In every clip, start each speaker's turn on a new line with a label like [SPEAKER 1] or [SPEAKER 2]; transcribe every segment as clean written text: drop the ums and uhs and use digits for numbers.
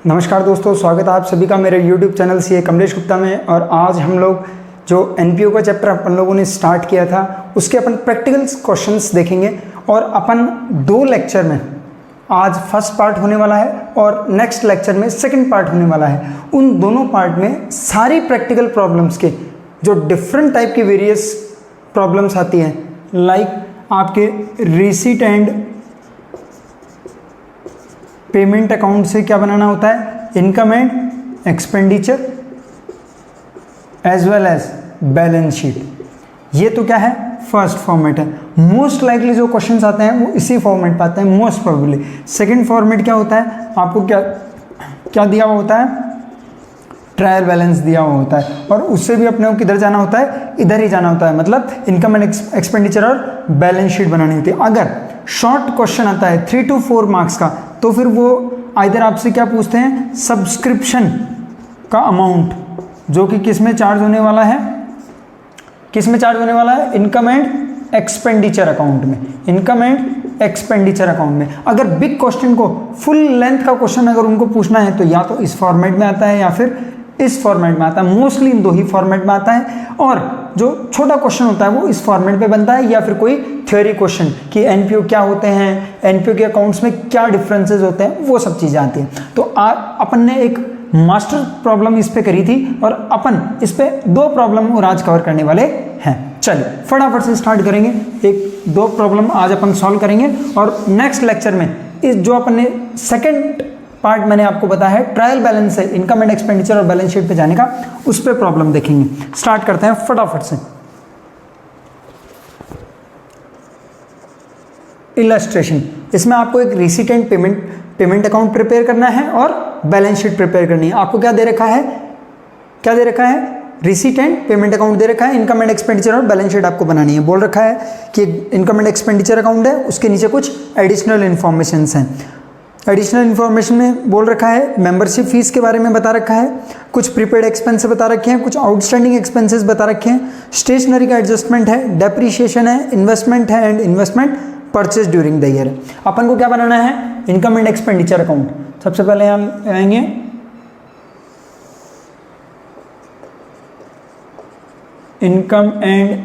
[SPEAKER 1] नमस्कार दोस्तों, स्वागत है आप सभी का मेरे YouTube channel CA Kamlesh Gupta में। और आज हम लोग जो NPO का चैप्टर अपन लोगों ने स्टार्ट किया था उसके अपन प्रैक्टिकल क्वेश्चंस देखेंगे। और अपन 2 लेक्चर में, आज फर्स्ट पार्ट होने वाला है और नेक्स्ट लेक्चर में सेकंड पार्ट होने वाला है। उन दोनों पार्ट में सारी प्रैक्टिकल प्रॉब्लम्स के जो डिफरेंट टाइप की वेरियस प्रॉब्लम्स आती हैं, लाइक आपके रिसीट एंड पेमेंट अकाउंट से क्या बनाना होता है, income and expenditure as well as balance sheet. ये तो क्या है, फर्स्ट फॉर्मेट है। मोस्ट लाइकली जो क्वेश्चंस आते हैं वो इसी फॉर्मेट पे आते हैं मोस्ट प्रोबेबली। सेकंड फॉर्मेट क्या होता है, आपको क्या दिया हुआ होता है, ट्रायल बैलेंस दिया हुआ होता है और उससे भी अपने को किधर जाना होता है, इधर ही जाना होता है। मतलब इनकम एंड एक्सपेंडिचर और बैलेंस शीट बनानी होती है। अगर शॉर्ट क्वेश्चन आता है 3 to 4 मार्क्स का, तो फिर वो आइदर आपसे क्या पूछते हैं, सब्सक्रिप्शन का अमाउंट जो कि किस में चार्ज होने वाला है, इनकम एंड एक्सपेंडिचर अकाउंट में, इनकम एंड एक्सपेंडिचर अकाउंट में। अगर बिग क्वेश्चन को, फुल लेंथ का क्वेश्चन अगर उनको पूछना है तो या तो इस फॉर्मेट में आता है या फिर इस फॉर्मेट में आता है। मोस्टली इन 2 ही फॉर्मेट में आता है। और जो छोटा क्वेश्चन होता है वो इस फॉर्मेट पे बनता है, या फिर कोई थ्योरी क्वेश्चन कि एनपीओ क्या होते हैं, एनपीओ के अकाउंट्स में क्या डिफरेंसेस होते हैं, वो सब चीज़ें आती हैं। तो अपन ने एक मास्टर प्रॉब्लम इस पे करी थी और अपन इस पे 2 प्रॉब्लम और आज कवर करने वाले हैं। चलिए फटाफट से स्टार्ट करेंगे। 1-2 प्रॉब्लम आज अपन सॉल्व करेंगे और नेक्स्ट लेक्चर में इस जो अपन ने सेकेंड पार्ट मैंने आपको बताया है, ट्रायल बैलेंस है, इनकम एंड एक्सपेंडिचर और बैलेंस शीट पे जाने का, उस पे प्रॉब्लम देखेंगे। स्टार्ट करते हैं फटाफट से। इलस्ट्रेशन, इसमें आपको एक receipt and payment account prepare करना है और बैलेंस शीट प्रिपेयर करनी है। आपको क्या दे रखा है, रिसीट एंड पेमेंट अकाउंट दे रखा है, इनकम एंड एक्सपेंडिचर और बैलेंस शीट आपको बनानी है। बोल रखा है कि इनकम एंड एक्सपेंडिचर अकाउंट है, उसके नीचे कुछ एडिशनल इन्फॉर्मेशन हैं। एडिशनल इन्फॉर्मेशन में बोल रखा है मेंबरशिप फीस के बारे में बता रखा है, कुछ प्रीपेड एक्सपेंस बता रखे हैं, कुछ आउटस्टैंडिंग एक्सपेंसेस बता रखे हैं, स्टेशनरी का एडजस्टमेंट है, डेप्रीशिएशन है, इन्वेस्टमेंट है and investment purchase during the year. अपन को क्या बनाना है, इनकम एंड एक्सपेंडिचर अकाउंट। सबसे पहले हम आएंगे इनकम एंड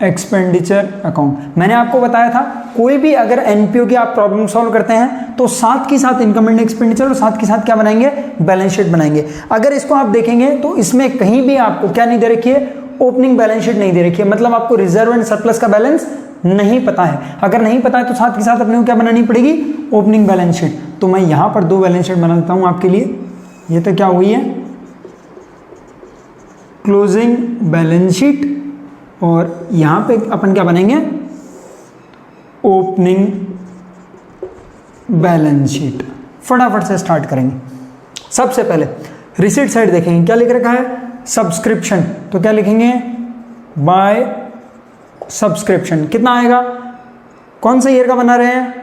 [SPEAKER 1] एक्सपेंडिचर अकाउंट। मैंने आपको बताया था कोई भी अगर एनपीओ की आप प्रॉब्लम सॉल्व करते हैं तो साथ के साथ इनकम एंड एक्सपेंडिचर और साथ के साथ क्या बनाएंगे, बैलेंस शीट बनाएंगे। अगर इसको आप देखेंगे तो इसमें कहीं भी आपको क्या नहीं दे रखी है, ओपनिंग बैलेंस शीट नहीं दे रखी है। मतलब आपको रिजर्व एंड सरप्लस का बैलेंस नहीं पता है। अगर नहीं पता है तो साथ के साथ अपने को क्या बनानी पड़ेगी, ओपनिंग बैलेंस शीट। तो मैं यहां पर 2 बैलेंस शीट बना देता हूं आपके लिए। ये तो क्या हुई है, क्लोजिंग बैलेंस शीट, और यहां पे अपन क्या बनेंगे, ओपनिंग बैलेंस शीट। फटाफट से स्टार्ट करेंगे। सबसे पहले रिसीट साइड देखेंगे, क्या लिख रखा है, सब्सक्रिप्शन। तो क्या लिखेंगे, बाय सब्सक्रिप्शन। कितना आएगा, कौन सा ईयर का बना रहे हैं,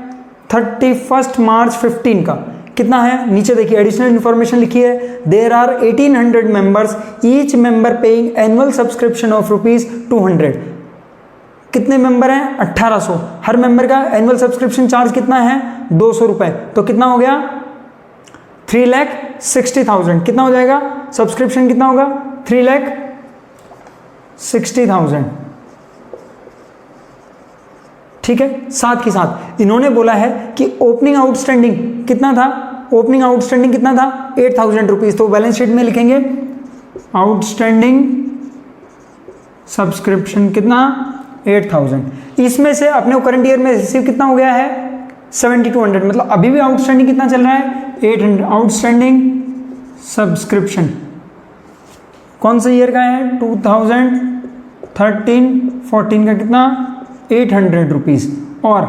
[SPEAKER 1] 31 मार्च 15 का। कितना है, नीचे देखिए एडिशनल इंफॉर्मेशन लिखी है, there are 1800 members, each member paying annual subscription of ₹200। कितने मेंबर हैं, 1800। हर मेंबर का एनुअल सब्सक्रिप्शन चार्ज कितना है, 200 रुपए। तो कितना हो गया, 3,60,000। कितना हो जाएगा, सब्सक्रिप्शन कितना होगा, 3,60,000। ठीक है। साथ के साथ इन्होंने बोला है कि ओपनिंग आउटस्टैंडिंग कितना था, 8,000 रुपीज। तो बैलेंस शीट में लिखेंगे आउटस्टैंडिंग सब्सक्रिप्शन कितना, 8,000। इसमें से अपने करंट ईयर में रिसीव कितना हो गया है, 7,200। मतलब अभी भी आउटस्टैंडिंग कितना चल रहा है, 800। आउटस्टैंडिंग सब्सक्रिप्शन कौन से ईयर का है, 2013-14 का कितना, 800 रुपीज। और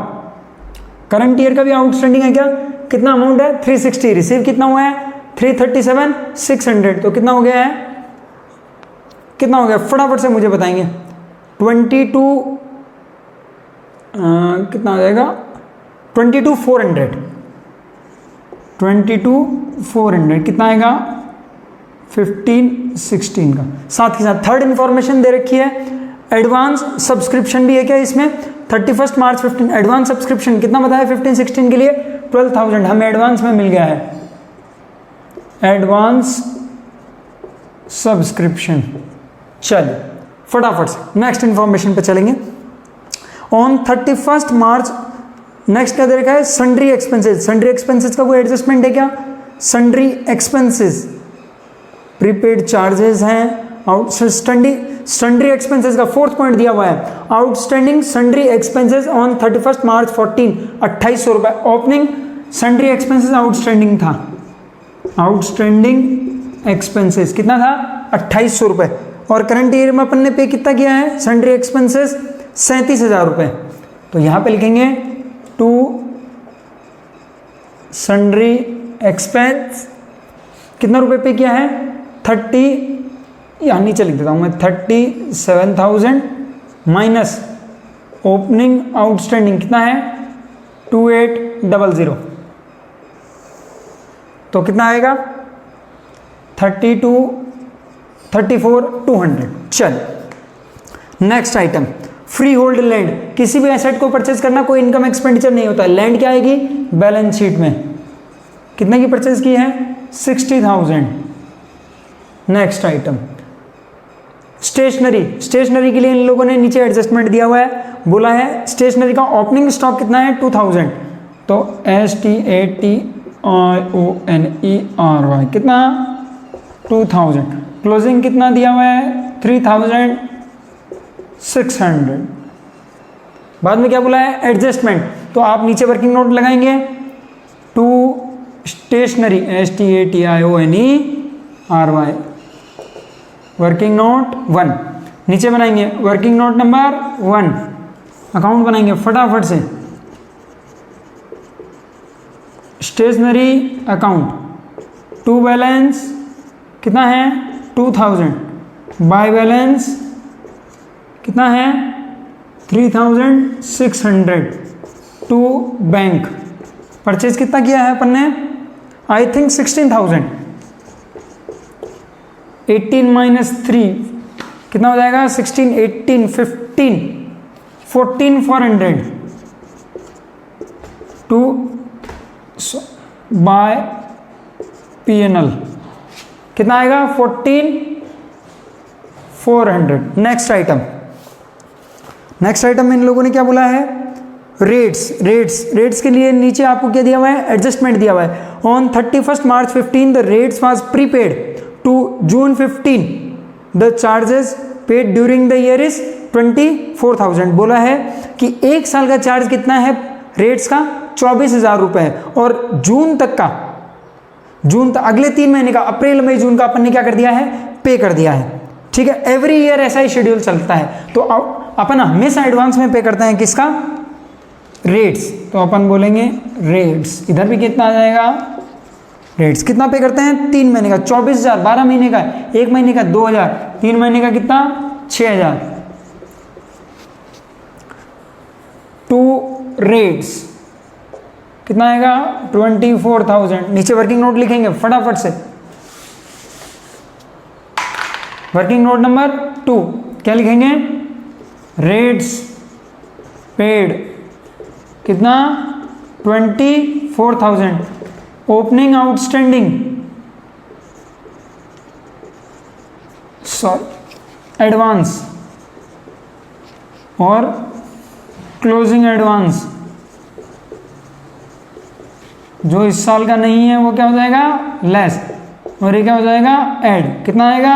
[SPEAKER 1] करंट ईयर का भी आउटस्टैंडिंग है क्या, कितना अमाउंट है, 360। रिसीव कितना हुआ है, 337,600। तो कितना हो गया है, फटाफट से मुझे बताएंगे, 22 कितना हो जाएगा, 22,400 कितना आएगा, 15-16 का। साथ ही साथ थर्ड इंफॉर्मेशन दे रखी है, एडवांस सब्सक्रिप्शन भी है क्या इसमें, 31 मार्च 15। एडवांस सब्सक्रिप्शन कितना बताया 15-16 के लिए, 12,000 हमें एडवांस में मिल गया है। Advance subscription. चलिए फटाफट से नेक्स्ट इंफॉर्मेशन पे चलेंगे। ऑन 31 मार्च नेक्स्ट क्या दे रखा है, सन्ड्री एक्सपेंसेस। सन्ड्री एक्सपेंसेस का कोई एडजस्टमेंट है क्या? सन्ड्री एक्सपेंसेस प्रीपेड चार्जेस हैं, सन्ड्री एक्सपेंसेस का फोर्थ पॉइंट दिया हुआ है, आउटस्टैंडिंग सन्ड्री एक्सपेंसेस ऑन 31 मार्च 14 2800 रुपए। ओपनिंग सन्ड्री एक्सपेंसेस आउटस्टैंडिंग था, आउटस्टैंडिंग एक्सपेंसेस कितना था 2800 रुपए, और करंट ईयर में अपन ने पे कितना किया है सन्ड्री एक्सपेंसेस 37,000 रुपए। तो यहां पे लिखेंगे टू सन्ड्री एक्सपेंस कितना रुपए पे किया है 30, यहाँ नीचे लिख देता हूं मैं 37,000 माइनस ओपनिंग आउटस्टैंडिंग कितना है 2800, तो कितना आएगा 34,200। चल next item, free hold land. किसी भी एसेट को परचेज करना कोई इनकम एक्सपेंडिचर नहीं होता है। लैंड क्या आएगी बैलेंस शीट में, कितने की परचेज की है 60,000। Next item stationery. स्टेशनरी के लिए इन लोगों ने नीचे एडजस्टमेंट दिया हुआ है, बोला है स्टेशनरी का ओपनिंग स्टॉक कितना है 2000, तो STATIONERY कितना 2000, क्लोजिंग कितना दिया हुआ है 3600। बाद में क्या बोला है एडजस्टमेंट, तो आप नीचे वर्किंग नोट लगाएंगे to stationery STATIONERY working note 1 नीचे बनाएंगे, वर्किंग नोट नंबर 1 अकाउंट बनाएंगे फटाफट से। स्टेशनरी अकाउंट टू बैलेंस कितना है 2000, बाय बैलेंस कितना है 3600, टू बैंक परचेज कितना किया है अपन ने आई थिंक 16,000, 18 माइनस 3 कितना हो जाएगा 16, 18, 15, 14,400 टू बाय PNL कितना आएगा 14,400। नेक्स्ट आइटम में इन लोगों ने क्या बोला है रेट्स के लिए नीचे आपको क्या दिया हुआ है एडजस्टमेंट दिया हुआ है। On 31 March 15 the rates was prepaid to June 15 the charges paid during the year is 24,000। बोला है कि एक साल का चार्ज कितना है रेट्स का 24,000 रुपए, और जून तक अगले 3 महीने का अप्रैल मई जून का अपन ने क्या कर दिया है पे कर दिया है। ठीक है, एवरी ईयर ऐसा ही शेड्यूल चलता है, तो अपन हमेशा एडवांस में पे करते हैं किसका रेट्स, तो अपन बोलेंगे रेट्स। इधर भी कितना आ जाएगा रेट्स कितना पे करते हैं 3 महीने का 24,000, 12 महीने का 1 महीने का 2,000, 3 महीने का कितना 6,000 टू रेट्स कितना आएगा 24,000। नीचे वर्किंग नोट लिखेंगे फटाफट से, वर्किंग नोट नंबर 2 क्या लिखेंगे रेट्स पेड कितना 24,000, ओपनिंग आउटस्टैंडिंग एडवांस और क्लोजिंग एडवांस जो इस साल का नहीं है वो क्या हो जाएगा लेस, और ये क्या हो जाएगा ऐड, कितना आएगा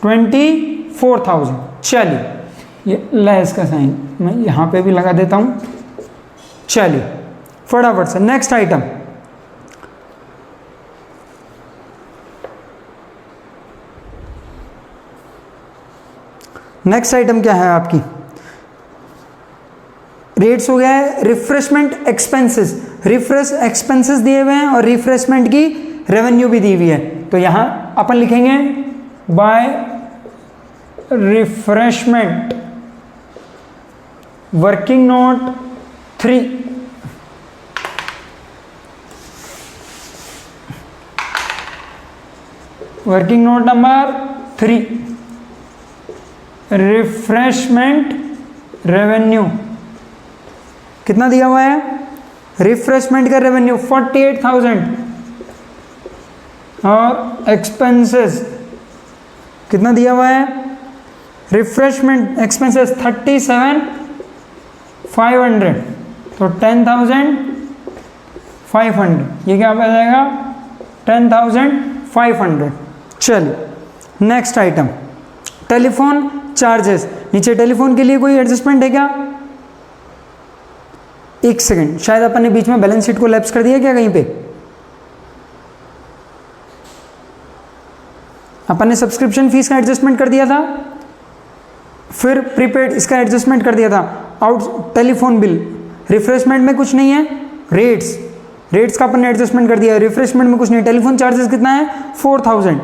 [SPEAKER 1] 24,000। चलिए ये लेस का साइन मैं यहाँ पे भी लगा देता हूँ। चलिए फटाफट से नेक्स्ट आइटम, नेक्स्ट आइटम क्या है आपकी रेट्स हो गया है रिफ्रेशमेंट एक्सपेंसेस। रिफ्रेश एक्सपेंसेस दिए हुए हैं और रिफ्रेशमेंट की रेवेन्यू भी दी हुई है, तो यहां अपन लिखेंगे by refreshment working note 3 working note number 3 refreshment revenue कितना दिया हुआ है रिफ्रेशमेंट का रेवेन्यू 48,000 और एक्सपेंसेस कितना दिया हुआ है, रिफ्रेशमेंट एक्सपेंसेस 37,500, तो 10,500, ये क्या आ जाएगा 10,500। चलिए नेक्स्ट आइटम, टेलीफोन चार्जेस। नीचे टेलीफोन के लिए कोई एडजस्टमेंट है क्या? एक सेकंड, शायद अपन ने बीच में बैलेंस शीट को लैप्स कर दिया क्या कहीं पे? अपन ने सब्सक्रिप्शन फीस का एडजस्टमेंट कर दिया था, फिर प्रीपेड इसका एडजस्टमेंट कर दिया था, आउट टेलीफोन बिल, रिफ्रेशमेंट में कुछ नहीं है, रेट्स का अपन ने एडजस्टमेंट कर दिया है, रिफ्रेशमेंट में कुछ नहीं। टेलीफोन चार्जेस कितना है 4,000।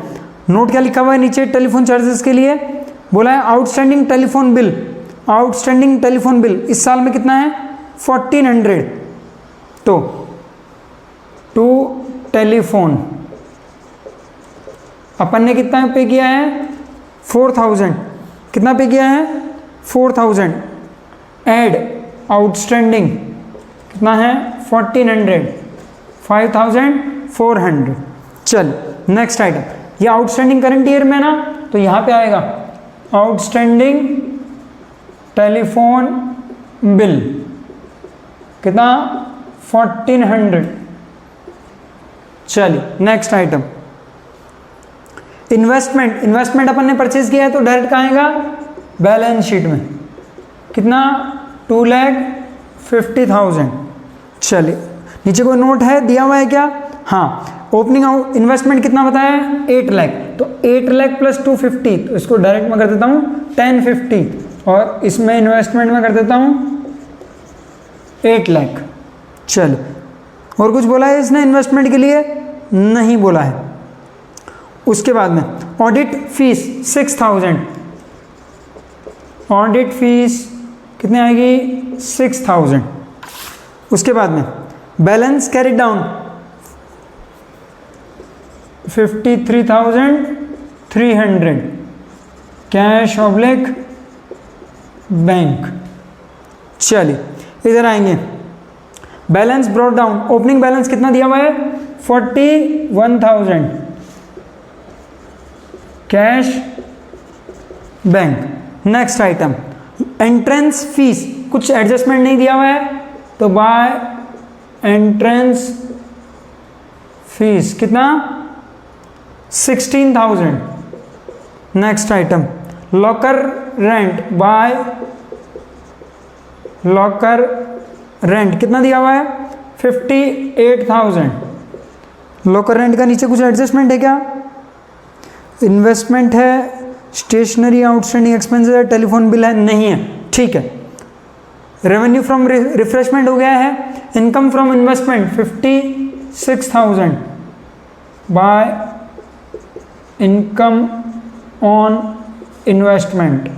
[SPEAKER 1] नोट क्या लिखा हुआ है नीचे टेलीफोन चार्जेस के लिए? बोला है outstanding telephone bill, outstanding telephone bill इस साल में कितना है 1,400। तो टू टेलीफोन अपन ने कितना पे किया है 4,000, कितना पे किया है 4,000, एड आउटस्टैंडिंग कितना है 1,400, 5,400। चल नेक्स्ट आइटम, ये आउटस्टैंडिंग करंट ईयर में ना, तो यहाँ पे आएगा आउटस्टैंडिंग टेलीफोन बिल कितना 1,400। चलिए नेक्स्ट आइटम, इन्वेस्टमेंट अपन ने परचेज किया है तो डायरेक्ट कहाँ आएगा बैलेंस शीट में, कितना 2,50,000। चलिए नीचे कोई नोट है दिया हुआ है क्या? हाँ, ओपनिंग इन्वेस्टमेंट कितना बताया है 8 लाख, तो 8 लाख प्लस 250, तो इसको डायरेक्ट में कर देता हूँ 1050, और इसमें इन्वेस्टमेंट में कर देता हूँ 8 लाख। चलो और कुछ बोला है इसने इन्वेस्टमेंट के लिए? नहीं बोला है। उसके बाद में ऑडिट फीस 6,000, ऑडिट फीस कितने आएगी 6,000। उसके बाद में balance carry down 53,300, cash oblique bank. चलिए इधर आएंगे, balance brought down, opening balance कितना दिया हुआ है 41,000, cash bank. Next item, entrance fees कुछ एडजस्टमेंट नहीं दिया हुआ है, तो बाय एंट्रेंस फीस कितना 16,000। Next item, locker rent, by locker rent कितना दिया हुआ है 58,000। लॉकर रेंट का नीचे कुछ एडजस्टमेंट है क्या? इन्वेस्टमेंट है, स्टेशनरी आउटस्टैंडिंग एक्सपेंसेस है, टेलीफोन बिल है, नहीं है, ठीक है। रेवेन्यू फ्रॉम रिफ्रेशमेंट हो गया है, income from investment 56,000 by income on investment.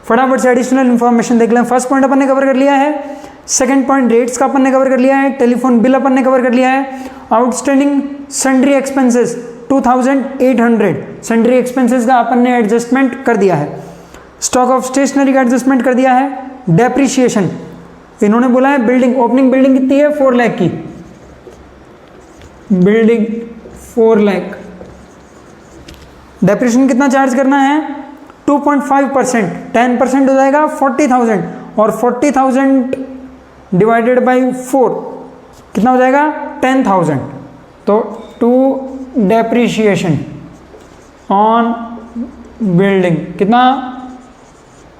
[SPEAKER 1] फटाफट से एडिशनल इंफॉर्मेशन देख लें। फर्स्ट पॉइंट अपन ने कवर कर लिया है, सेकंड पॉइंट रेट्स का अपन ने कवर कर लिया है, टेलीफोन बिल अपन ने कवर कर लिया है, outstanding sundry expenses 2,800, sundry expenses का अपन ने एडजस्टमेंट कर दिया है, स्टॉक ऑफ स्टेशनरी का एडजस्टमेंट कर दिया है, डेप्रिसिएशन इन्होंने बोला है बिल्डिंग, ओपनिंग बिल्डिंग कितनी है 4 लाख की, बिल्डिंग 4 लाख, डेप्रिसिएशन कितना चार्ज करना है 2.5%, 10% हो जाएगा 40,000, और 40,000 डिवाइडेड बाई 4 कितना हो जाएगा 10,000, तो टू डेप्रिसिएशन ऑन बिल्डिंग कितना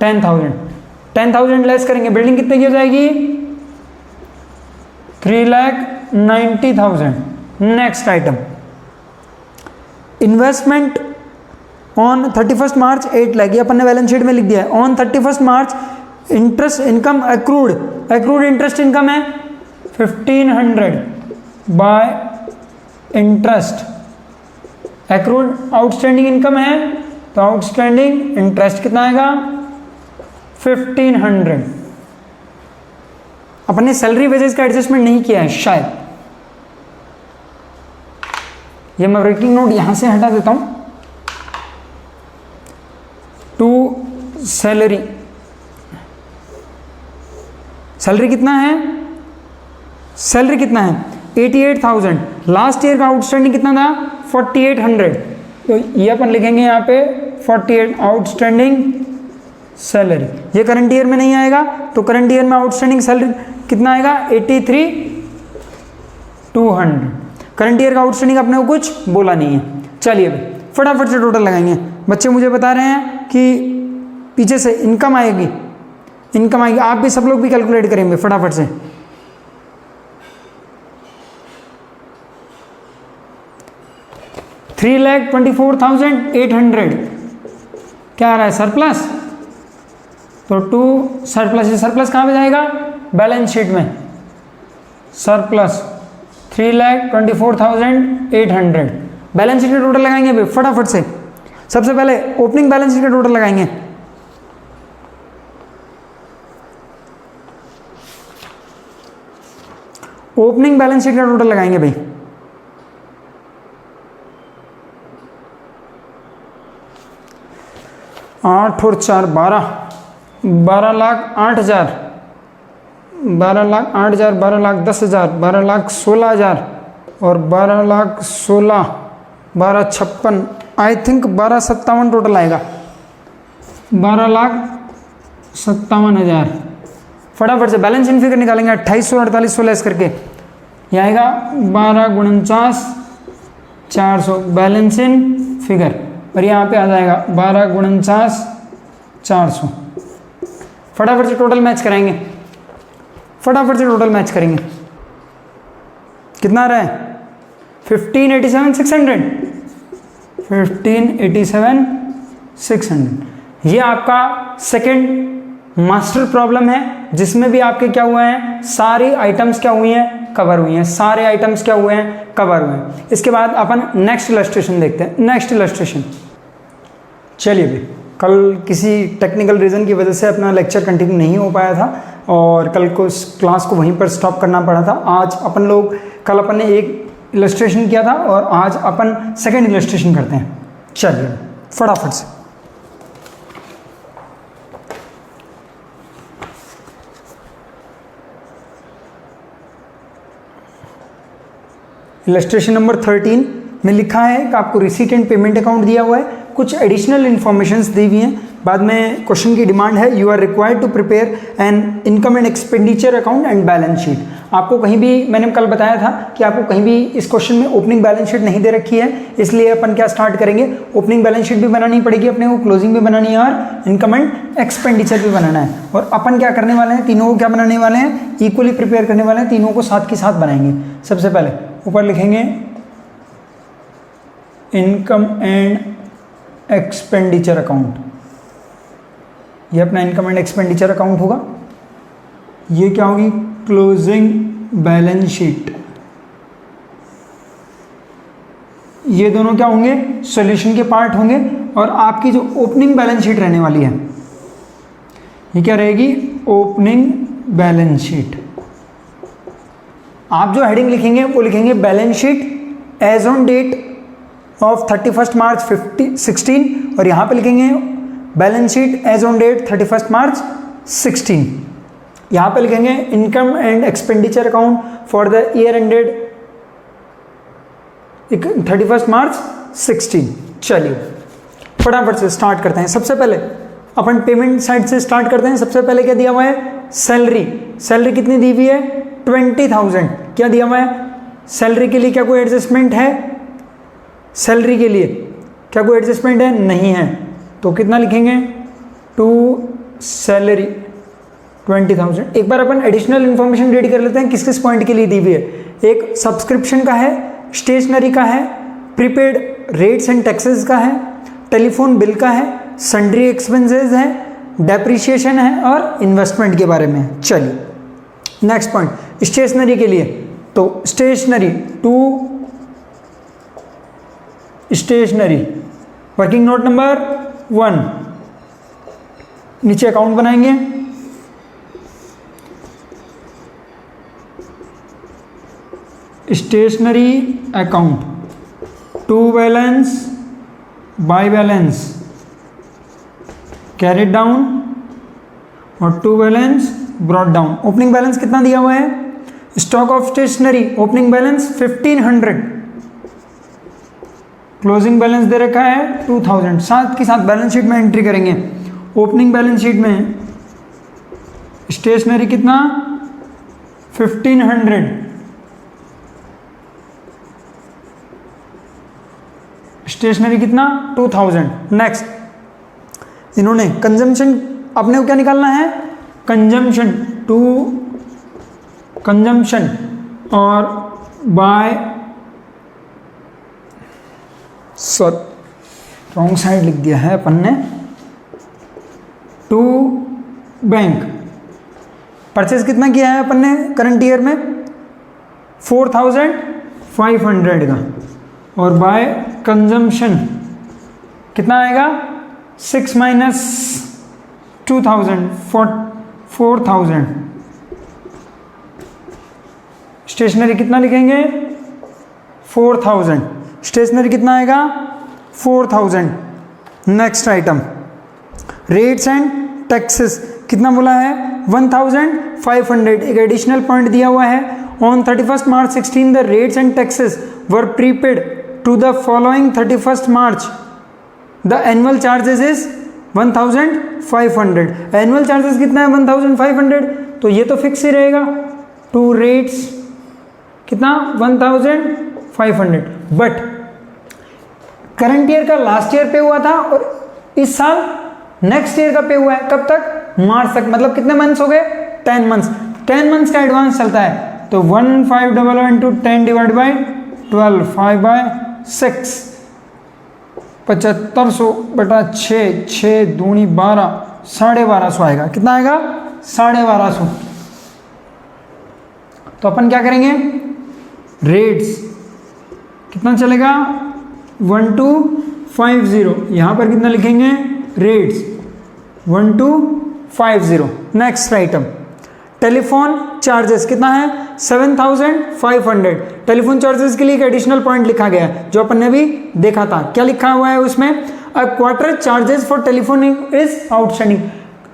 [SPEAKER 1] 10,000 लेस करेंगे, बिल्डिंग कितने की हो जाएगी 3,90,000। नेक्स्ट आइटम, इन्वेस्टमेंट ऑन 31 मार्च 8 लाख, ये अपन ने बैलेंस शीट में लिख दिया है। On 31 March interest income accrued interest income है 1,500 bye interest, accrued outstanding income है, तो आउटस्टैंडिंग इंटरेस्ट कितना आएगा 1,500। अपन ने सैलरी वेजेस का एडजस्टमेंट नहीं किया है शायद, ये मैं वर्किंग नोट यहां से हटा देता हूं। टू सैलरी कितना है, सैलरी कितना है 88,000, लास्ट ईयर का आउटस्टैंडिंग कितना था 4800, तो ये अपन लिखेंगे यहाँ पे 48 आउटस्टैंडिंग सैलरी। ये करंट ईयर में नहीं आएगा, तो करंट ईयर में आउटस्टैंडिंग सैलरी कितना आएगा 83,200। करंट ईयर का आउटस्टैंडिंग अपने को कुछ बोला नहीं है। चलिए भाई फटाफट से टोटल लगाएंगे। बच्चे मुझे बता रहे हैं कि पीछे से इनकम आएगी, इनकम आएगी, आप भी सब लोग भी कैलकुलेट करेंगे फटाफट से। $3,24,800 क्या आ रहा है सरप्लस, तो टू सरप्लस, ये सरप्लस कहाँ पे जाएगा बैलेंस शीट में, सरप्लस 3,24,800 बैलेंस शीट का टोटल लगाएंगे भाई फटाफट से। सबसे पहले ओपनिंग बैलेंस शीट का टोटल लगाएंगे। ओपनिंग बैलेंस शीट का टोटल लगाएंगे भाई। आठ और 4 12, 12,08,000, 12,08,000, 12,10,000, 12,16,000 और 12,16,000, 12,56,000, आई थिंक 12,57,000 टोटल आएगा, 12,57,000। फटाफट से बैलेंस इन फिगर निकालेंगे 2800 4816 करके, यह आएगा 12 × 400 बैलेंस इन फिगर, और यहाँ पे आ जाएगा 12 × 400। फटाफट से टोटल मैच कराएंगे, फटाफट से टोटल मैच करेंगे। कितना आ रहा है 1587,600, 1587,600। ये आपका सेकंड मास्टर प्रॉब्लम है, जिसमें भी आपके क्या हुए हैं, सारी आइटम्स क्या हुई हैं, कवर हुई हैं, सारे आइटम्स क्या हुए हैं, कवर हुए हैं। इसके बाद अपन नेक्स्ट इलस्ट्रेशन देखते हैं। नेक्स्ट इलस्ट्रेशन, चलिए भाई, कल किसी टेक्निकल रीज़न की वजह से अपना लेक्चर कंटिन्यू नहीं हो पाया था और कल को इस क्लास को वहीं पर स्टॉप करना पड़ा था। आज अपन लोग, कल अपन ने एक इलस्ट्रेशन किया था और आज अपन सेकंड इलस्ट्रेशन करते हैं। चलिए फटाफट से। इलस्ट्रेशन नंबर 13 में लिखा है कि आपको रिसीट एंड पेमेंट अकाउंट दिया हुआ है, कुछ एडिशनल इन्फॉर्मेशंस दी हुई हैं, बाद में क्वेश्चन की डिमांड है you are required to prepare an income and expenditure account and balance sheet. आपको कहीं भी, मैंने कल बताया था कि आपको कहीं भी इस क्वेश्चन में ओपनिंग बैलेंस शीट नहीं दे रखी है, इसलिए अपन क्या स्टार्ट करेंगे, ओपनिंग बैलेंस शीट भी बनानी पड़ेगी अपने को, क्लोजिंग भी बनानी है और इनकम एंड एक्सपेंडिचर भी बनाना है। और अपन क्या करने वाले हैं, तीनों को क्या बनाने वाले हैं, इक्वली प्रिपेयर करने वाले हैं, तीनों को साथ के साथ बनाएंगे। सबसे पहले ऊपर लिखेंगे इनकम एंड एक्सपेंडिचर अकाउंट, ये अपना इनकम एंड एक्सपेंडिचर अकाउंट होगा। ये क्या होगी, क्लोजिंग बैलेंस शीट। ये दोनों क्या होंगे, सॉल्यूशन के पार्ट होंगे। और आपकी जो ओपनिंग बैलेंस शीट रहने वाली है, ये क्या रहेगी, ओपनिंग बैलेंस शीट। आप जो हेडिंग लिखेंगे वो लिखेंगे balance sheet as on date of 31 March 2016 और यहाँ पे लिखेंगे balance sheet as on date 31 March 16। यहाँ पे लिखेंगे income and expenditure account for the year ended 31 March 16। चलिए फटाफट से स्टार्ट करते हैं। सबसे पहले अपन पेमेंट साइड से स्टार्ट करते हैं। सबसे पहले क्या दिया हुआ है, सैलरी। सैलरी कितनी दी हुई है, 20,000। क्या दिया हुआ है, सैलरी के लिए क्या कोई एडजस्टमेंट है, सैलरी के लिए क्या कोई एडजस्टमेंट है, नहीं है। तो कितना लिखेंगे, टू सैलरी 20,000। एक बार अपन एडिशनल इन्फॉर्मेशन रेडी कर लेते हैं किस किस पॉइंट के लिए दी हुई है। एक सब्सक्रिप्शन का है, स्टेशनरी का है, प्रीपेड रेट्स एंड टैक्सेस का है, टेलीफोन बिल का है, सन्ड्री एक्सपेंसेस है, डेप्रिसिएशन है और इन्वेस्टमेंट के बारे में। चलिए नेक्स्ट पॉइंट, स्टेशनरी के लिए। तो stationery, to stationery, working note number 1, नीचे अकाउंट बनाएंगे। Stationery account, to balance by balance carried down और to balance brought down. Opening balance कितना दिया हुआ है, stock of stationery opening balance 1500, closing balance दे रखा है 2000, साथ के साथ बैलेंस शीट में एंट्री करेंगे। ओपनिंग बैलेंस शीट में स्टेशनरी कितना 1500, स्टेशनरी कितना 2000। नेक्स्ट इन्होंने कंजम्पशन, अपने को क्या निकालना है, कंजम्पशन टू कंजम्पशन और बाय, सॉरी रॉन्ग साइड लिख दिया है अपन ने, टू बैंक। परचेज कितना किया है अपन ने करंट ईयर में 4500 का, और बाय कंजम्पशन कितना आएगा 6 माइनस 2000 4000। स्टेशनरी कितना लिखेंगे 4000, स्टेशनरी कितना आएगा 4000। Next item rates and taxes कितना बोला है 1500, एक एडिशनल पॉइंट दिया हुआ है। On 31 March 16 the rates and taxes were prepaid to the following 31 March, the annual charges is 1500। Annual charges कितना है 1500, तो ये तो फिक्स ही रहेगा। टू रेट्स कितना 1500, बट करंट ईयर का लास्ट ईयर पे हुआ था और इस साल नेक्स्ट ईयर का पे हुआ है। कब तक, मार्च तक, मतलब कितने मंथ्स हो गए 10 मंथ्स। 10 मंथ्स का एडवांस चलता है, तो 1500 इंटू 10 डिवाइड बाई 12, 5/6, 7500 बटा 6, 6 दूनी 12, 1250 आएगा। कितना आएगा 1250। तो अपन क्या करेंगे, रेट्स कितना चलेगा 1250, यहां पर कितना लिखेंगे rates 1250। Next item telephone charges कितना है 7500। टेलीफोन चार्जेस के लिए एक एडिशनल पॉइंट लिखा गया है जो अपन ने भी देखा था। क्या लिखा हुआ है उसमें, a quarter charges for telephone is outstanding.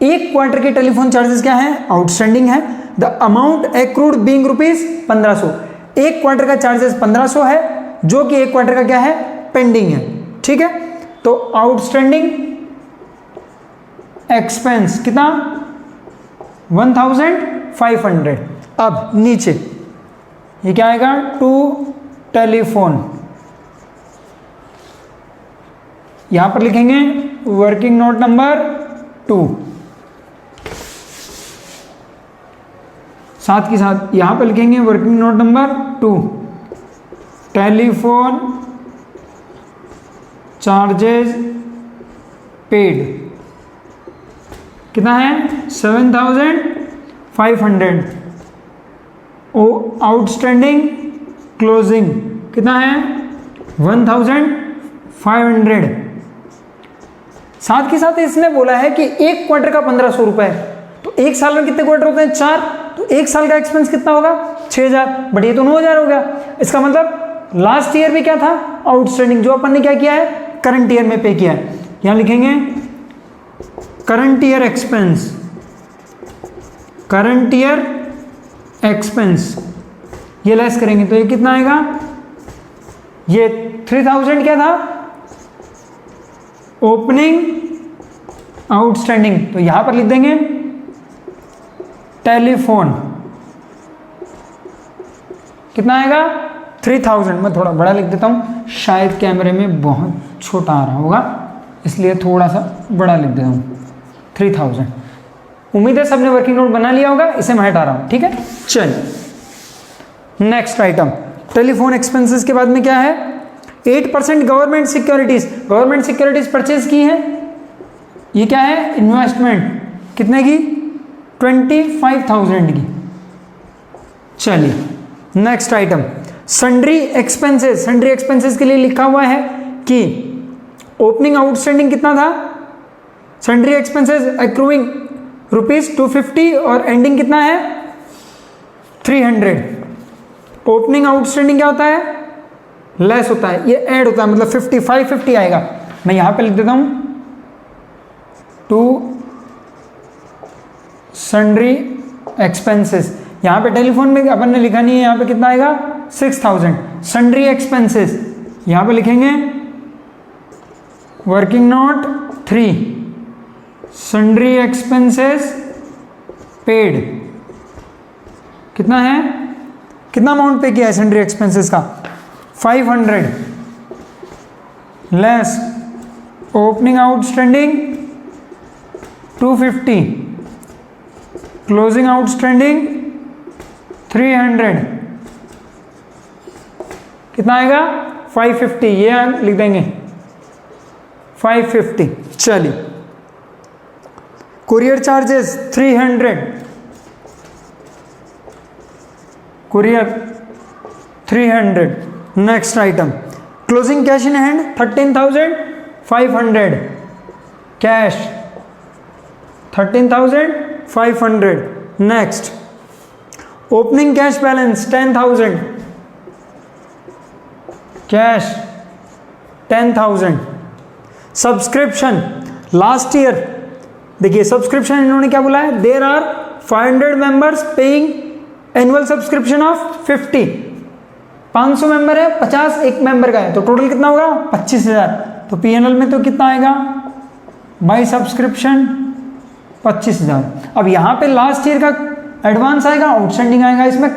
[SPEAKER 1] एक क्वार्टर के टेलीफोन चार्जेस क्या है, आउटस्टैंडिंग है। The amount accrued being ₹1500। एक क्वार्टर का चार्जेस 1500 है, जो कि एक क्वार्टर का क्या है, पेंडिंग है। ठीक है, तो आउटस्टैंडिंग एक्सपेंस कितना 1500। अब नीचे ये क्या आएगा, टू टेलीफोन, यहां पर लिखेंगे वर्किंग नोट नंबर 2, साथ के साथ यहां पर लिखेंगे working note number 2, telephone charges paid कितना है 7500। ओ आउटस्टैंडिंग क्लोजिंग कितना है 1500। साथ के साथ इसने बोला है कि एक क्वार्टर का 1500 रुपए, तो एक साल में कितने क्वार्टर होते हैं 4, तो एक साल का एक्सपेंस कितना होगा 6000, बट ये तो 9000 हो गया। इसका मतलब लास्ट ईयर भी क्या था, आउटस्टैंडिंग, जो अपन ने क्या किया है करंट ईयर में पे किया है। यहां लिखेंगे current year expense, current year expense, ये लेस करेंगे तो ये कितना आएगा, ये 3000 क्या था ओपनिंग आउटस्टैंडिंग, तो यहां पर लिख देंगे टेलीफोन कितना आएगा 3000। मैं थोड़ा बड़ा लिख देता हूं, शायद कैमरे में बहुत छोटा आ रहा होगा, इसलिए थोड़ा सा बड़ा लिख देता हूं 3000। उम्मीद है सबने वर्किंग नोट बना लिया होगा, इसे मैं हटा रहा हूं। ठीक है, चलिए नेक्स्ट आइटम टेलीफोन एक्सपेंसेस के बाद में क्या है 8% government securities. Government securities purchase की है, ये क्या है इन्वेस्टमेंट, कितने की 25,000 की। चलिए next item sundry expenses. Sundry expenses के लिए लिखा हुआ है कि ओपनिंग आउटस्टैंडिंग कितना था, सन्ड्री एक्सपेंसेस एक्रूइंग ₹250 और एंडिंग कितना है 300। ओपनिंग आउटस्टैंडिंग क्या होता है, लेस होता है, ये ऐड होता है, मतलब 550 आएगा। मैं यहां पे लिख देता हूं टू सन्ड्री एक्सपेंसेस। यहां पे टेलीफोन में अपन ने लिखा नहीं है, यहां पे कितना आएगा 6000। सन्ड्री एक्सपेंसेस यहां पे लिखेंगे working note 3, sundry expenses paid, कितना है, कितना अमाउंट पे किया है सन्ड्री एक्सपेंसेस का, 500 less opening outstanding 250, closing outstanding 300, कितना आएगा 550, ये लिख देंगे 550। चलिए courier charges 300, courier 300। Next item closing cash in hand 13,500, cash 13,500। Next opening cash balance 10,000, cash 10,000। Subscription last year, देखिए सब्सक्रिप्शन इन्होंने क्या बोला है, there are 500 members paying annual subscription of 50, 500 member है, 50 एक मेंबर का है, तो टोटल कितना होगा 25,000। तो पीएनएल में तो कितना आएगा बाय सब्सक्रिप्शन 25,000। अब यहाँ पे लास्ट ईयर का एडवांस आएगा, आउटस्टैंडिंग आएगा, इसमें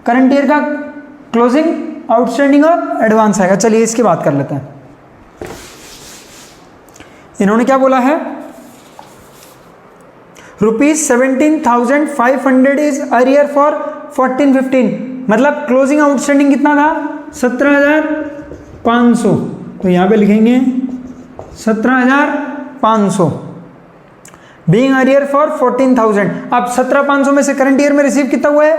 [SPEAKER 1] करंट ईयर का क्लोजिंग, आउटस्टैंडिंग और एडवांस आएगा। चलिए इसकी बात कर लेते हैं। इन्होंने क्या बोला है, ₹17,500 इज अरियर फॉर 14-15, मतलब क्लोजिंग आउटस्टैंडिंग कितना था 17,500, तो यहां पे लिखेंगे 17,500 बीइंग अरियर फॉर 14,000। अब 17,500 में से करंट ईयर में रिसीव कितना हुआ है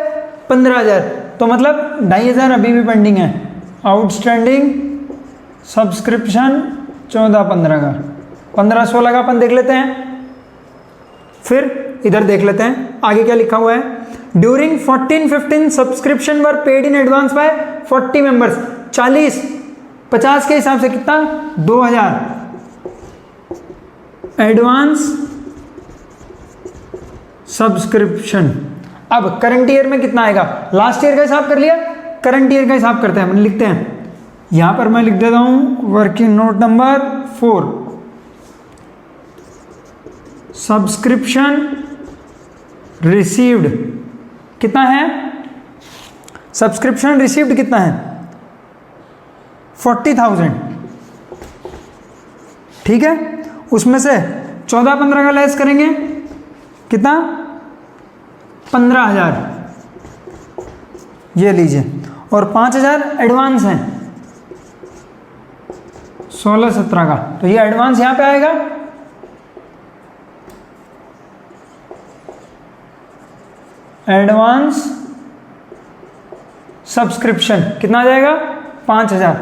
[SPEAKER 1] 15,000, तो मतलब 2,500 अभी भी पेंडिंग है। आउटस्टैंडिंग सब्सक्रिप्शन 14-15 का, 15-16 का अपन देख लेते हैं, फिर इधर देख लेते हैं आगे क्या लिखा हुआ है। During 14-15 subscription were paid in advance by 40 members, 50 के हिसाब से कितना 2,000 एडवांस सब्सक्रिप्शन। अब करंट ईयर में कितना आएगा, लास्ट ईयर का हिसाब कर लिया, करंट ईयर का हिसाब करते हैं, लिखते हैं यहां पर, मैं लिख देता हूं working note number 4, subscription received कितना है, सब्सक्रिप्शन रिसीव्ड कितना है 40,000, ठीक है। उसमें से 14-15 का लेस करेंगे कितना 15,000, ये लीजिए, और 5,000 एडवांस है 16-17 का, तो ये एडवांस यहां पे आएगा। एडवांस सब्सक्रिप्शन कितना आ जाएगा 5,000,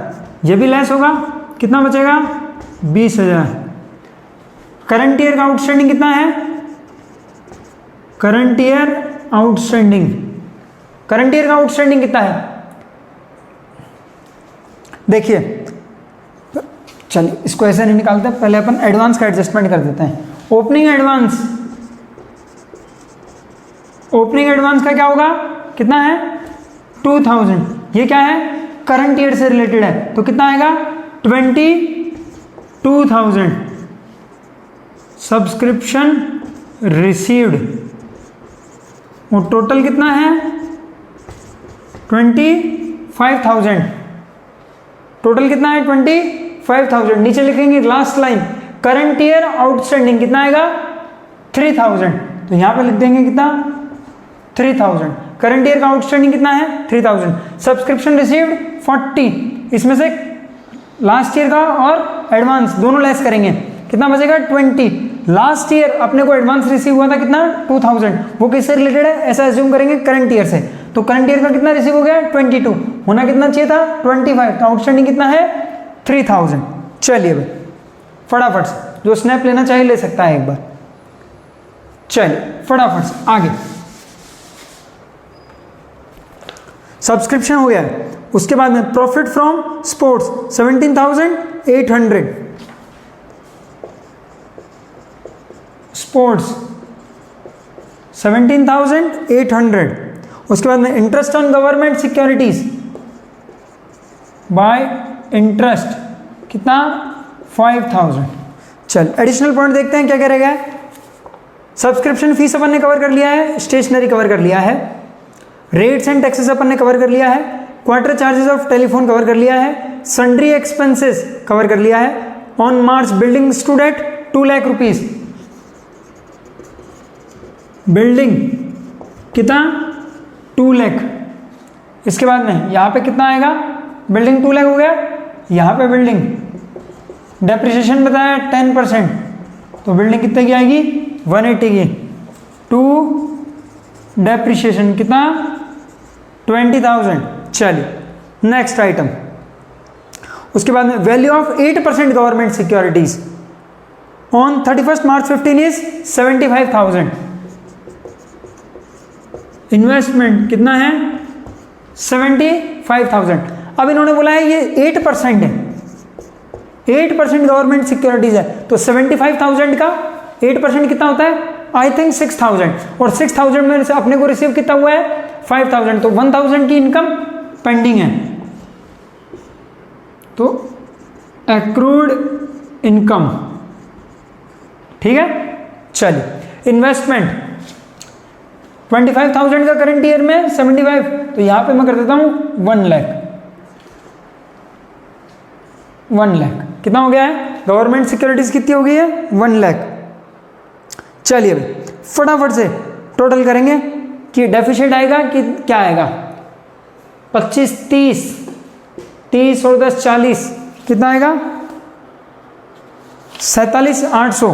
[SPEAKER 1] ये भी लेस होगा, कितना बचेगा 20,000। करंट ईयर का आउटस्टैंडिंग कितना है, current year outstanding, current year का आउटस्टैंडिंग कितना है, देखिए चलिए इसको ऐसे नहीं निकालते, पहले अपन एडवांस का एडजस्टमेंट कर देते हैं। ओपनिंग एडवांस, ओपनिंग एडवांस का क्या होगा, कितना है 2,000, ये क्या है करंट ईयर से रिलेटेड है, तो कितना आएगा 22,000। सब्सक्रिप्शन रिसीव्ड, वो टोटल कितना है 25,000, टोटल कितना है 25,000। नीचे लिखेंगे last line, current year outstanding कितना आएगा 3,000, तो यहां पे लिख देंगे कितना 3,000। करंट ईयर का आउटस्टैंडिंग कितना है 3,000। सब्सक्रिप्शन रिसीव्ड 40, इसमें से लास्ट ईयर का और एडवांस दोनों लेस करेंगे, कितना बचेगा 20। लास्ट ईयर अपने को एडवांस रिसीव हुआ था कितना 2,000, वो किससे रिलेटेड है, ऐसा एज्यूम करेंगे करंट ईयर से, तो करंट ईयर का कितना रिसीव हो गया 22, होना कितना चाहिए था 25, तो आउटस्टैंडिंग कितना है 3,000। चलिए भाई फटाफट से, जो स्नैप लेना चाहे ले सकता है एक बार। चलिए फटाफट से आगे, सब्सक्रिप्शन हो गया है। उसके बाद में प्रॉफिट फ्रॉम स्पोर्ट्स 17,800, स्पोर्ट्स 17,800। उसके बाद में interest on government securities by interest कितना 5000। चल एडिशनल पॉइंट देखते हैं क्या क्या रह गया है। सब्सक्रिप्शन फीस अपन ने कवर कर लिया है, स्टेशनरी कवर कर लिया है, रेट्स एंड टैक्सेस अपन ने कवर कर लिया है, quarter charges of telephone cover कर लिया है, सन्ड्री एक्सपेंसेस कवर कर लिया है। On March building stood at 2 lakh rupees. Building कितना 2 लाख। इसके बाद में यहां पे कितना आएगा, बिल्डिंग 2 लाख हो गया, यहां पे बिल्डिंग डेप्रिसिएशन बताया 10%, तो बिल्डिंग कितने की आएगी 180 की। 2 डेप्रिसिएशन कितना 20,000। चलिए नेक्स्ट आइटम। उसके बाद में value of 8% government securities on 31 March 15 is 75,000। Investment कितना है 75,000। अब इन्होंने बोला है ये 8% है, 8% गवर्नमेंट सिक्योरिटीज है, तो 75,000 का 8% कितना होता है, आई थिंक 6,000, और 6,000 में से अपने को रिसीव कितना हुआ है 5,000, तो 1,000 की इनकम पेंडिंग है, तो एक्रूड इनकम। ठीक है। चलिए इन्वेस्टमेंट 25,000 का करंट ईयर में 75, तो यहां पे मैं कर देता हूं 1 लाख। 1 लाख कितना हो गया है, गवर्नमेंट सिक्योरिटीज कितनी हो गई है 1 लाख। चलिए भाई फटाफट से टोटल करेंगे कि डेफिसिट आएगा कि क्या आएगा। 25, 30 और 10 40, कितना आएगा 47,800।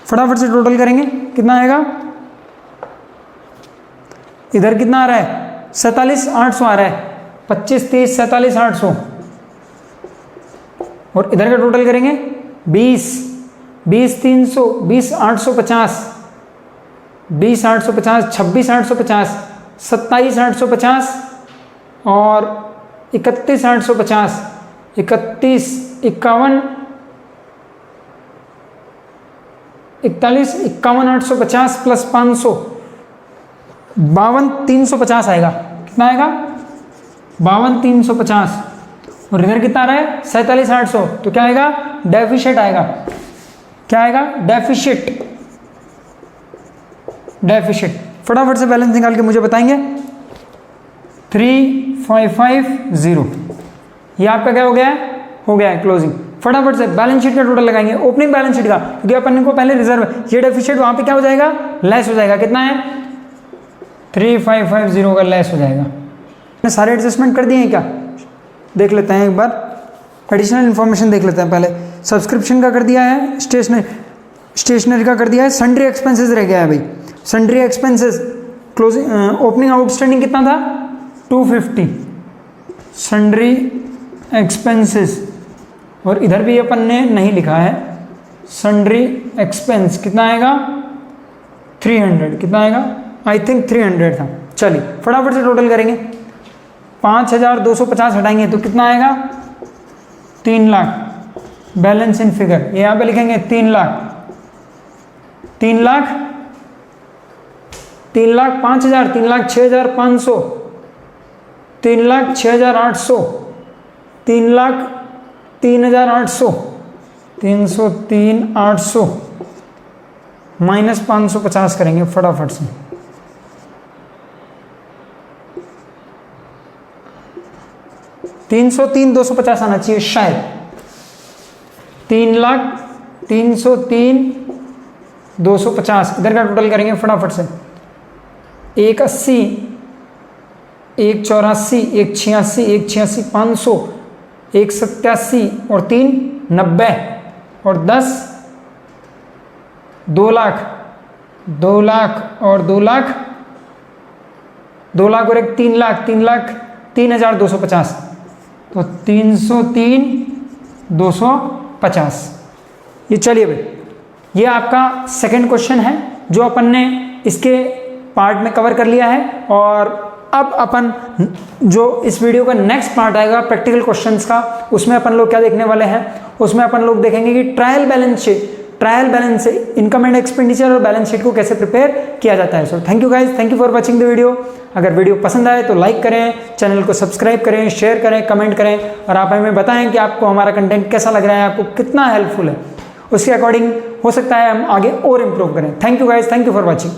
[SPEAKER 1] फटाफट से टोटल करेंगे कितना आएगा, इधर कितना आ रहा है 47,800 आ रहा है, 25, 30, 47,800, और इधर का टोटल करेंगे 20, 300, 20,850, 20,850, 26,850, 27,850 और 31,850, 31, 51, 41, 51,850 प्लस 500, 52,350 आएगा। कितना आएगा 52,350, और इधर कितना आ रहा है 47,800, तो क्या आएगा डेफिसिट आएगा। क्या आएगा डेफिसिट। फटाफट से बैलेंस निकाल के मुझे बताएंगे। 3,550, ये आपका क्या हो गया है क्लोजिंग। फटाफट से बैलेंस शीट का टोटल लगाएंगे, ओपनिंग बैलेंस शीट का, क्योंकि अपन को पहले रिजर्व, ये डेफिसिट वहां पे क्या हो जाएगा लेस हो जाएगा। कितना है 3,550 का लेस हो जाएगा। मैंने सारे एडजस्टमेंट कर दिए हैं क्या, देख लेते हैं एक बार, एडिशनल इन्फॉर्मेशन देख लेते हैं पहले। सब्सक्रिप्शन का कर दिया है, स्टेशनरी का कर दिया है, सन्ड्री एक्सपेंसेस रह गया है भाई। Sundry expenses closing opening outstanding कितना था 250, सन्ड्री एक्सपेंसेस, और इधर भी अपन ने नहीं लिखा है सन्ड्री एक्सपेंस, कितना आएगा 300, कितना आएगा आई थिंक 300 था। चलिए फटाफट से टोटल करेंगे, 5,250 हटाएंगे तो कितना आएगा 3 लाख। बैलेंस इन फिगर ये यहाँ पे लिखेंगे 3 लाख, 3 लाख 5,000, 3 लाख 6,500, 3 लाख 6,800, 3 लाख 3,800, 303,800 माइनस 550 करेंगे फटाफट से। $303,250 आना चाहिए शायद। 3,03,250 इधर का टोटल करेंगे फटाफट से। 180, 184, 186, 186, 500, 187 और 3 90 और 10 2 लाख, 2 लाख और 2 लाख, 2 लाख और 1 3 लाख, 3 लाख 3,250, तो 303,250। ये चलिए भाई, ये आपका सेकंड क्वेश्चन है जो अपन ने इसके पार्ट में कवर कर लिया है। और अब अपन जो इस वीडियो का नेक्स्ट पार्ट आएगा प्रैक्टिकल क्वेश्चंस का, उसमें अपन लोग क्या देखने वाले हैं, उसमें अपन लोग देखेंगे कि trial balance sheet trial balance से इनकम एंड एक्सपेंडिचर और बैलेंस शीट को कैसे प्रिपेयर किया जाता है। So thank you guys, thank you for watching the video. अगर वीडियो पसंद आए तो लाइक करें, चैनल को सब्सक्राइब करें, शेयर करें, कमेंट करें और आप हमें बताएं कि आपको हमारा कंटेंट कैसा लग रहा है, आपको कितना हेल्पफुल है। उसके अकॉर्डिंग हो सकता है हम आगे और इम्प्रूव करें। Thank you guys, thank you for watching.